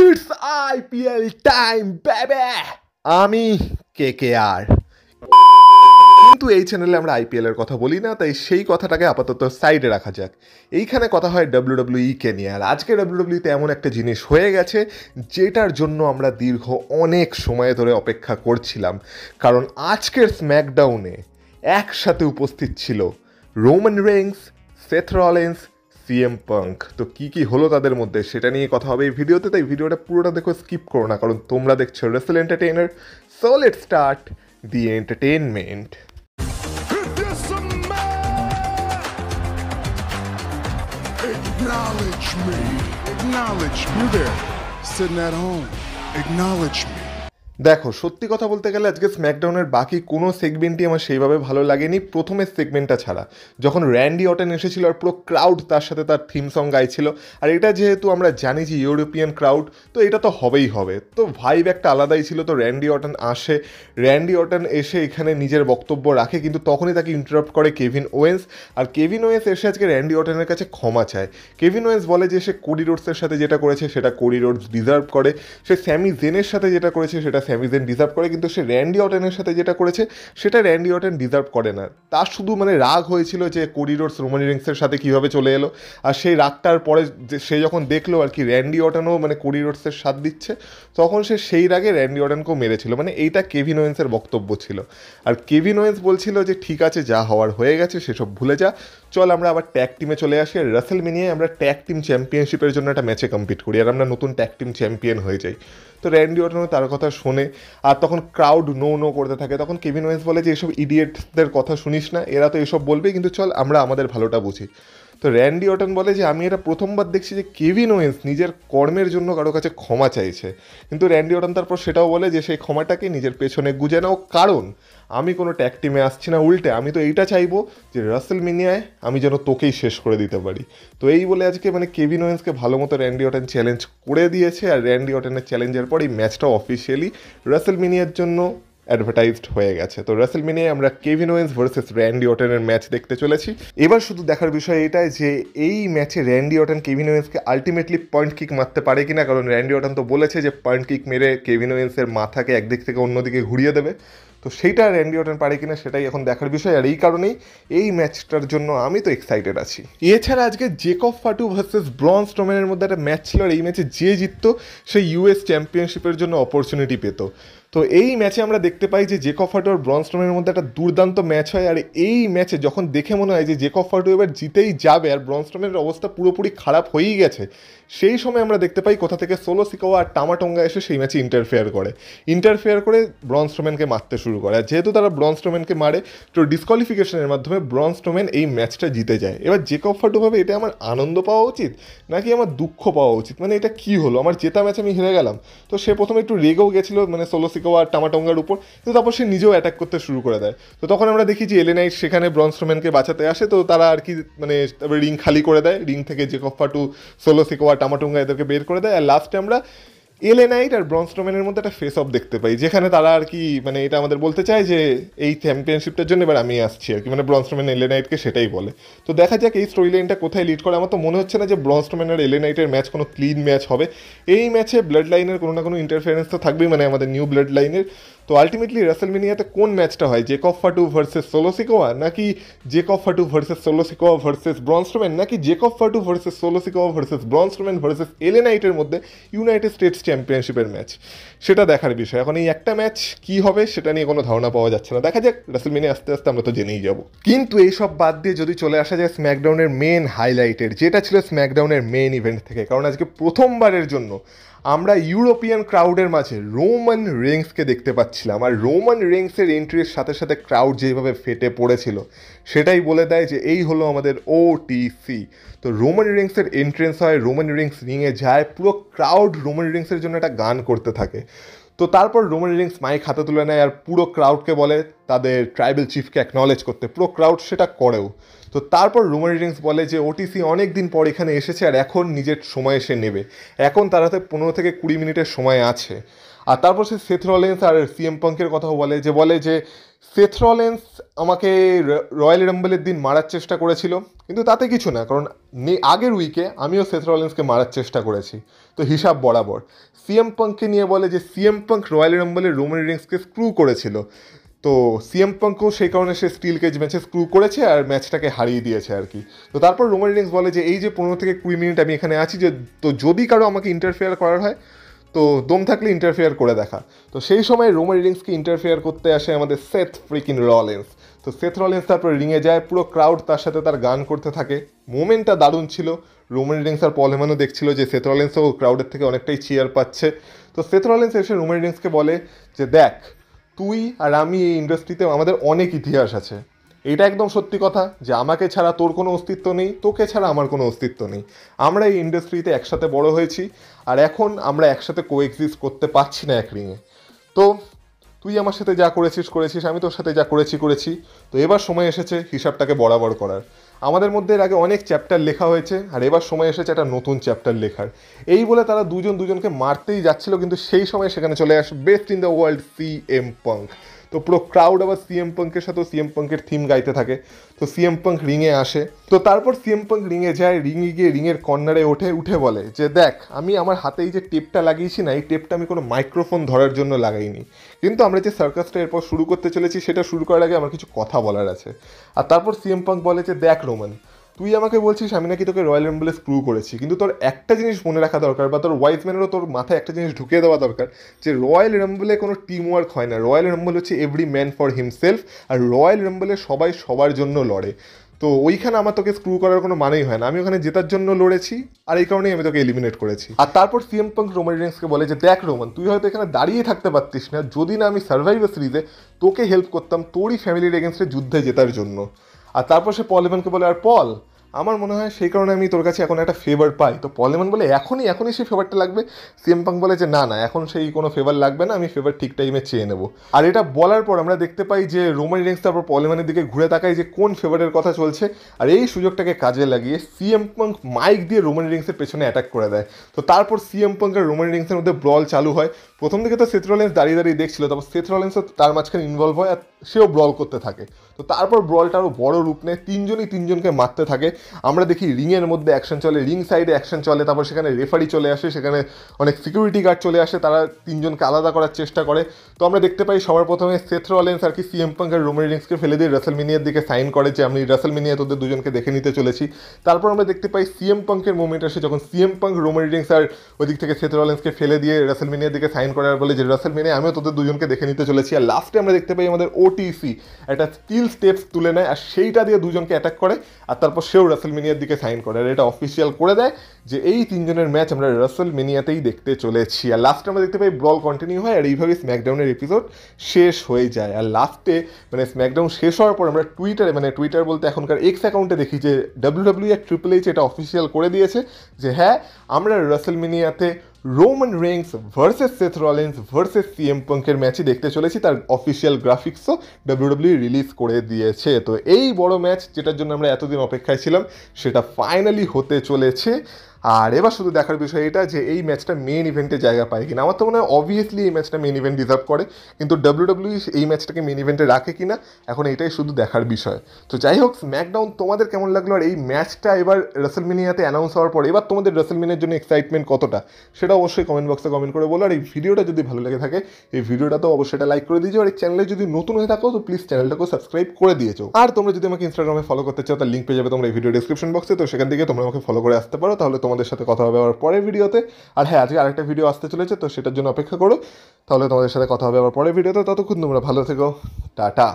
It's IPL time বেবে। আমি KKR. কিন্তু এই চ্যানেলে আমরা আইপিএল এর কথা বলি না, তাই সেই কথাটাকে আপাতত সাইডে রাখা যাক। এইখানে কথা হয় ডাব্লিউডাব্লিউই কে নিয়ে। আর আজকে ডাব্লিউডাব্লিউতে এমন একটা জিনিস হয়ে গেছে যেটার জন্য আমরা দীর্ঘ অনেক সময় ধরে অপেক্ষা করছিলাম। কারণ আজকের স্ম্যাকডাউনে একসাথে উপস্থিত ছিল Roman Reigns, Seth Rollins, CM punk. তো কি কি হলো তাদের মধ্যে সেটা নিয়ে কথা হবে এই ভিডিওতে, তাই ভিডিওটা পুরোটা দেখো, স্কিপ করো না, কারণ তোমরা দেখছো Rachel entertainer. So let's start the entertainment. Acknowledge me. Acknowledge me. You there, sitting at home. Acknowledge me. দেখো, সত্যি কথা বলতে গেলে আজকে স্ম্যাকডাউনের বাকি কোনো সেগমেন্টই আমার সেইভাবে ভালো লাগেনি, প্রথমের সেগমেন্টটা ছাড়া। যখন র্যান্ডি অর্টন এসেছিল আর পুরো ক্রাউড তার সাথে তার থিম সং গাইছিল, আর এটা যেহেতু আমরা জানি যে ইউরোপিয়ান ক্রাউড, তো এটা তো হবেই হবে, তো ভাইব একটা আলাদাই ছিল। তো র্যান্ডি অর্টন এসে এখানে নিজের বক্তব্য রাখে, কিন্তু তখনই তাকে ইন্টারাপ্ট করে কেভিন ওয়েন্স। আর কেভিন ওয়েন্স এসে আজকে র্যান্ডি অর্টনের কাছে ক্ষমা চায়। কেভিন ওয়েন্স বলে যে সে কোডি রোডসের সাথে যেটা করেছে সেটা কোডি রোডস ডিজার্ভ করে, সে স্যামি জেনের সাথে যেটা করেছে সেটা স্যামি জেন ডিজার্ভ করে, কিন্তু সে র্যান্ডি অর্টনের সাথে যেটা করেছে সেটা র্যান্ডি অর্টন ডিজার্ভ করে না। তার শুধু রাগ হয়েছিল যে কোডি রোডস রোমান রিংসের সাথে কীভাবে চলে এলো। আর সেই রাগটার পরে সে যখন দেখলো আর কি র্যান্ডি অর্টনও কোডি রোডসের সাথ দিচ্ছে, তখন সে সেই রাগে র্যান্ডি অর্টনকেও মেরেছিল। এইটা কেভিন ওয়েন্সের বক্তব্য ছিল। আর কেভিন ওয়েন্স বলছিল যে ঠিক আছে, যা হওয়ার হয়ে গেছে, সেসব ভুলে যা, চল আমরা আবার ট্যাগ টিমে চলে আসি। আর রাসেলমেনিয়ায় আমরা ট্যাগ টিম চ্যাম্পিয়নশিপের জন্য একটা ম্যাচে কম্পিট করি, আর আমরা নতুন ট্যাগ টিম চ্যাম্পিয়ন হয়ে যাই। তো র্যান্ডি অর্টনও তার কথা শোনে, আর তখন ক্রাউড নো করতে থাকে। তখন কেভিন ওয়েন্স বলে যে এসব ইডিয়েটদের কথা শুনিস না, এরা তো এসব বলবে, কিন্তু চল আমরা আমাদের ভালোটা বুঝি। তো র্যান্ডি অর্টন বলে যে আমি এটা প্রথমবার দেখছি যে কেভিন ওয়েন্স নিজের কর্মের জন্য কারো কাছে ক্ষমা চাইছে। কিন্তু র্যান্ডি অর্টন তারপর সেটাও বলে যে সেই ক্ষমাটাকে নিজের পেছনে গুজে নাও, কারণ আমি কোনো ট্যাগ টিমে আসছি না, উল্টে আমি তো এইটা চাইবো যে রাসেলমেনিয়ায় আমি যেন তোকেই শেষ করে দিতে পারি। তো এই বলে আজকে কেভিন ওয়েন্সকে ভালো মতো র্যান্ডি অর্টন চ্যালেঞ্জ করে দিয়েছে। আর র্যান্ডি অর্টনের চ্যালেঞ্জের পর এই ম্যাচটা অফিসিয়ালি রাসেলমেনিয়ার জন্য অ্যাডভার্টাইজড হয়ে গেছে। তো রাসেলমেনিয়ায় আমরা কেভিন ওয়েন্স ভার্সেস র্যান্ডি অর্টনের ম্যাচ দেখতে চলেছি। এবার শুধু দেখার বিষয় এটাই যে এই ম্যাচে র্যান্ডি অর্টন কেভিন ওয়েন্সকে আলটিমেটলি পয়েন্ট কিক মারতে পারে কিনা, কারণ র্যান্ডি অর্টন তো বলেছে যে পয়েন্ট কিক মেরে কেভিন ওয়েন্সের মাথাকে একদিক থেকে অন্যদিকে ঘুরিয়ে দেবে। তো সেইটা র্যান্ডি অর্টন পারে কিনা সেটাই এখন দেখার বিষয়। আর এই কারণেই এই ম্যাচটার জন্য আমি তো এক্সাইটেড আছি। এছাড়া আজকে জেকব ফাটু ভার্সেস ব্রন স্ট্রোম্যানের মধ্যে একটা ম্যাচ ছিল, আর এই ম্যাচে যে জিততো সে ইউএস চ্যাম্পিয়নশিপের জন্য অপরচুনিটি পেত। তো এই ম্যাচে আমরা দেখতে পাই যে জেকব ফাটু আর ব্রন স্ট্রোম্যানের মধ্যে একটা দুর্দান্ত ম্যাচ হয়। আর এই ম্যাচে যখন দেখে মনে হয় যে জেকব ফাটু এবার জিতেই যাবে আর ব্রন স্ট্রোম্যানের অবস্থা পুরোপুরি খারাপ হয়েই গেছে, সেই সময় আমরা দেখতে পাই কোথা থেকে সোলো সিকোয়া আর টামাটোঙ্গা এসে সেই ম্যাচে ইন্টারফেয়ার করে ব্রন স্ট্রোম্যানকে মারতে শুরু করে। আর যেহেতু তারা ব্রন স্ট্রোম্যানকে মারে, তো ডিসকোয়ালিফিকেশনের মাধ্যমে ব্রন স্ট্রোম্যান এই ম্যাচটা জিতে যায়। এবার জেকব ফাটু ভাবে এটা আমার আনন্দ পাওয়া উচিত নাকি আমার দুঃখ পাওয়া উচিত, এটা কি হলো, আমার জেতা ম্যাচ আমি হেরে গেলাম। তো সে প্রথমে একটু রেগেও গেছিলো সোলো সিকোয়া আর টামাটোঙ্গার উপর, কিন্তু তারপর সে নিজেও অ্যাটাক করতে শুরু করে দেয়। তো তখন আমরা দেখি যে এলে নাইট সেখানে ব্রন স্ট্রোম্যানকে বাঁচাতে আসে। তো তারা আর কি তারপরে রিং খালি করে দেয়, রিং থেকে জেকব ফাটু, সোলো সিকোয়া, টামাটোঙ্গা এদেরকে বের করে দেয়। আর লাস্টে আমরা এলে নাইট আর ব্রন স্ট্রোম্যানের মধ্যে একটা ফেস অফ দেখতে পাই, যেখানে তারা আর কি এটা আমাদের বলতে চায় যে এই চ্যাম্পিয়নশিপটার জন্য এবার আমি আসছি আর কি, ব্রন স্ট্রোম্যান এলে নাইটকে সেটাই বলে। তো দেখা যাক এই স্টোরি লাইনটা কোথায় লিড করে। আমার তো মনে হচ্ছে না যে ব্রন স্ট্রোম্যান আর এলে নাইটের ম্যাচ কোনো ক্লিন ম্যাচ হবে। এই ম্যাচে ব্লাড লাইনের কোনো না কোনো ইন্টারফারেন্স তো থাকবেই, আমাদের নিউ ব্লাড লাইনের। তো আলটিমেটলি রাসেলমেনিয়াতে কোন ম্যাচটা হয়, Jacob Fatu versus Solo Sikoa, নাকি Jacob Fatu versus Solo Sikoa versus Braun Strowman, নাকি Jacob Fatu versus Solo Sikoa versus Braun Strowman versus LA নাইটের মধ্যে ইউনাইটেড স্টেটস চ্যাম্পিয়নশিপের ম্যাচ, সেটা দেখার বিষয়। এখন এই একটা ম্যাচ কি হবে সেটা নিয়ে কোনো ধারণা পাওয়া যাচ্ছে না, দেখা যাক। রাসেলমেনিয়া আস্তে আস্তে আমরা তো জেনেই যাব। কিন্তু এইসব বাদ দিয়ে যদি চলে আসা যায় স্ম্যাকডাউনের মেন হাইলাইটের, যেটা ছিল স্ম্যাকডাউনের মেন ইভেন্ট থেকে, কারণ আজকে প্রথমবারের জন্য আমরা ইউরোপিয়ান ক্রাউডের মাঝে রোমান রেইন্সকে দেখতে পাচ্ছিলাম। আর রোমান রেইন্সের এন্ট্রির সাথে সাথে ক্রাউড যেভাবে ফেটে পড়েছিল সেটাই বলে দেয় যে এই হলো আমাদের ওটিসি। তো রোমান রেইন্সের এন্ট্রেন্স হয়, রোমান রেইন্স রিংয়ে যায়, পুরো ক্রাউড রোমান রেইন্সের জন্য একটা গান করতে থাকে। তো তারপর রোমান রেইন্স মাইক হাতে তুলে নেয় আর পুরো ক্রাউডকে বলে তাদের ট্রাইবাল চিফকে অ্যাকনলেজ করতে, পুরো ক্রাউড সেটা করেও। তো তারপর রোমান রিংস বলে যে ওটিসি অনেক দিন পর এখানে এসেছে আর এখন নিজের সময় এসে নেবে, এখন তার হাতে 15 থেকে 20 মিনিটের সময় আছে। আর তারপর সে সেথ রলিন্স আর সিএম পাঙ্কের কথাও বলে যে সেথ রলিন্স আমাকে রয়্যাল রাম্বলের দিন মারার চেষ্টা করেছিল, কিন্তু তাতে কিছু না, কারণ আগের উইকে আমিও সেথ রলিন্সকে মারার চেষ্টা করেছি, তো হিসাব বরাবর। সিএম পাঙ্ককে নিয়ে বলে যে সিএম পাঙ্ক রয়্যাল রাম্বলের রোমান রিংসকে স্ক্রু করেছিল, তো সিএম পাঙ্কও সেই কারণে সে স্টিল কেজ ম্যাচে স্ক্রু করেছে আর ম্যাচটাকে হারিয়ে দিয়েছে আর কি। তো তারপর রোমান রিংস বলে যে এই যে 15 থেকে 20 মিনিট আমি এখানে আছি, যে তো যদি কারো আমাকে ইন্টারফেয়ার করার হয় তো দম থাকলে ইন্টারফেয়ার করে দেখা। তো সেই সময় রোমান রিংসকে ইন্টারফেয়ার করতে আসে আমাদের সেথ ফ্রিকিন রলিন্স। তো সেথ রলিন্স তারপর রিংয়ে যায়, পুরো ক্রাউড তার সাথে তার গান করতে থাকে, মোমেন্টটা দারুণ ছিল। রোমান রিংস আর পল হেমনও দেখছিল যে সেথ রলিন্সও ক্রাউডের থেকে অনেকটাই চিয়ার পাচ্ছে। তো সেথ রলিন্স এসে রোমান রিংসকে বলে যে দেখ, তুই আর আমি এই ইন্ডাস্ট্রিতে আমাদের অনেক ইতিহাস আছে, এটা একদম সত্যি কথা যে আমাকে ছাড়া তোর কোনো অস্তিত্ব নেই, তোকে ছাড়া আমার কোনো অস্তিত্ব নেই, আমরা এই ইন্ডাস্ট্রিতে একসাথে বড় হয়েছি আর এখন আমরা একসাথে কোএক্সিস্ট করতে পারছি না এক রিংয়ে। তো তুই আমার সাথে যা করেছিস, আমি তোর সাথে যা করেছি, তো এবার সময় এসেছে হিসাবটাকে বরাবর করার। আমাদের মধ্যে এর আগে অনেক চ্যাপ্টার লেখা হয়েছে আর এবার সময় এসেছে একটা নতুন চ্যাপ্টার লেখার। এই বলে তারা দুজনকে মারতেই যাচ্ছিল, কিন্তু সেই সময় সেখানে চলে আসে best in the world CM punk. তো পুরো ক্রাউড আবার সিএম পাঙ্কের সাথেও সিএম পাঙ্কের থিম গাইতে থাকে। তো সিএম পাঙ্ক রিংয়ে আসে, তো তারপর সিএম পাঙ্ক রিংয়ে যায়, রিংয়ে গিয়ে রিংয়ের কর্নারে উঠে বলে যে দেখ, আমি আমার হাতে এই যে টেপটা লাগিয়েছি না, এই টেপটা আমি কোনো মাইক্রোফোন ধরার জন্য লাগাইনি, কিন্তু আমরা যে সার্কাসটা এরপর শুরু করতে চলেছি সেটা শুরু করার আগে আমার কিছু কথা বলার আছে। আর তারপর সিএম পাঙ্ক বলে যে দেখ রোমান, তুই আমাকে বলছিস আমি নাকি তোকে রয়্যাল রাম্বলে স্ক্রু করেছি, কিন্তু তোর একটা জিনিস মনে রাখা দরকার, বা তোর ওয়াইজ ম্যানেরও তোর মাথায় একটা জিনিস ঢুকিয়ে দেওয়া দরকার, যে রয়্যাল রাম্বলে কোনো টিম ওয়ার্ক হয় না। রয়্যাল রাম্বল হচ্ছে এভরি ম্যান ফর হিমসেলফ, আর রয়্যাল রাম্বলে সবাই সবার জন্য লড়ে। তো ওইখানে আমার তোকে স্ক্রু করার কোনো মানেই হয় না, আমি ওখানে জেতার জন্য লড়েছি আর এই কারণেই আমি তোকে এলিমিনেট করেছি। আর তারপর সিএম পাঙ্ক রোমান রিংসকে বলে যে দেখ রোমান, তুই হয়তো এখানে দাঁড়িয়ে থাকতে পারতিস না যদি না আমি সার্ভাইভার সিরিজে তোকে হেল্প করতাম তোরই ফ্যামিলির এগেনস্টে যুদ্ধে জেতার জন্য। আর তারপর সে পল হেমনকে বলে আর পল, আমার মনে হয় সেই কারণে আমি তোর কাছে এখন একটা ফেভার পাই। তো পল হেমন বলে এখনই সেই ফেভারটা লাগবে? সিএম পাঙ্ক বলে যে না, এখন সেই কোনো ফেভার লাগবে না, আমি ফেভার ঠিক টাইমে চেয়ে নেবো। আর এটা বলার পর আমরা দেখতে পাই যে রোমান রিংস তারপর পল হেমনের দিকে ঘুরে তাকায় যে কোন ফেভারের কথা চলছে, আর এই সুযোগটাকে কাজে লাগিয়ে সিএম পাঙ্ক মাইক দিয়ে রোমান রিংসের পেছনে অ্যাটাক করে দেয়। তো তারপর সিএম পাঙ্ক আর রোমান রিংসের মধ্যে ব্রল চালু হয়। প্রথম দিকে তো সেথ রলিন্স দাঁড়িয়ে দেখছিল, তারপর সেথ রলিন্সও তার মাঝখানে ইনভলভ হয় আর সেও ব্রল করতে থাকে। তো তারপর ব্রলটা আরও বড় রূপ নেয়, তিনজনকে মারতে থাকে। আমরা দেখি রিংয়ের মধ্যে অ্যাকশন চলে, রিং সাইডে অ্যাকশন চলে, তারপর সেখানে রেফারি চলে আসে, সেখানে অনেক সিকিউরিটি গার্ড চলে আসে, তারা তিনজনকে আলাদা করার চেষ্টা করে। তো আমরা দেখতে পাই সবার প্রথমে সেথ রলিন্স আর কি সিএম পাঙ্ক আর রোমান রিংসকে ফেলে দিয়ে রাসেলমেনিয়ার দিকে সাইন করে যে আমি রাসেলমেনিয়া তোদের দুজনকে দেখে নিতে চলেছি। তারপর আমরা দেখতে পাই সিএম পাঙ্কের মোমেন্ট আসে যখন সিএম পাঙ্ক রোমান রিংস আর ওই দিক থেকে সেথ রলিন্সকে ফেলে দিয়ে রাসেলমেনিয়ার দিকে সাইন করে আর বলে যে রাসেলমেনিয়া আমিও তোদের দুজনকে দেখে নিতে চলেছি। আর লাস্টে আমরা দেখতে পাই আমাদের ওটিসি একটা স্টিল স্টেপস তুলে নেয় আর সেইটা দিয়ে দুজনকে অ্যাটাক করে, আর তারপর সেও রাসেলমেনিয়ার দিকে সাইন করে, আর এটা অফিসিয়াল করে দেয় যে এই তিনজনের ম্যাচ আমরা রাসেলমেনিয়াতেই দেখতে চলেছি। আর লাস্টে আমরা দেখতে পাই ব্রল কন্টিনিউ হয় আর এইভাবে স্ম্যাকডাউনের এপিসোড শেষ হয়ে যায়। আর লাস্টে স্ম্যাকডাউন শেষ হওয়ার পর আমরা টুইটার বলতে এখনকার এক্স অ্যাকাউন্টে দেখি যে WWE আর ট্রিপল এইচ এটা অফিসিয়াল করে দিয়েছে যে হ্যাঁ, আমরা রাসেলমেনিয়াতে Roman Reigns versus Seth Rollins versus CM পাঙ্কের ম্যাচই দেখতে চলেছি। তার অফিসিয়াল গ্রাফিক্সও WWE রিলিজ করে দিয়েছে। তো এই বড় ম্যাচ যেটার জন্য আমরা এতদিন অপেক্ষায় ছিলাম সেটা ফাইনালি হতে চলেছে। আর এবার শুধু দেখার বিষয় এটা যে এই ম্যাচটা মেইন ইভেন্টে জায়গা পায় কিনা। আমার তো মনে হয় অবভিয়াসলি এই ম্যাচটা মেইন ইভেন্ট ডিজার্ভ করে, কিন্তু WWE এই ম্যাচটাকে মেইন ইভেন্টে রাখে কিনা এখন এটাই শুধু দেখার বিষয়। তো যাই হোক, স্ম্যাকডাউন তোমাদের কেমন লাগলো, আর এই ম্যাচটা এবার রাসেলমেনিয়াতে অ্যানাউন্স হওয়ার পর এবার তোমাদের রাসেলমেনিয়ার জন্য এক্সাইটমেন্ট কতটা সেটা অবশ্যই কমেন্ট বক্সে কমেন্ট করে বলো। আর এই ভিডিওটা যদি ভালো লেগে থাকে এই ভিডিওটা তো অবশ্যই লাইক করে দিয়েছো, আর এই চ্যানেলে যদি নতুন হয়ে থাকো তো প্লিজ চ্যানেলটাকে সাবস্ক্রাইব করে দিয়েছো। আর তোমরা যদি আমাকে ইনস্টাগ্রামে ফলো করতে চাও তার লিঙ্ক পেয়ে যাবে তোমরা এই ভিডিও ডেসক্রিপশন বক্সে, তো সেখান থেকে তোমরা আমাকে ফলো করে আসতে পারো, তাহলে তোমাদের সাথে কথা হবে আবার পরের ভিডিওতে। আর হ্যাঁ, আজকে আরেকটা ভিডিও আসতে চলেছে, তো সেটার জন্য অপেক্ষা করো, তাহলে তোমাদের সাথে কথা হবে আবার পরের ভিডিওতে। ততক্ষণ তোমরা ভালো থেকো, টাটা।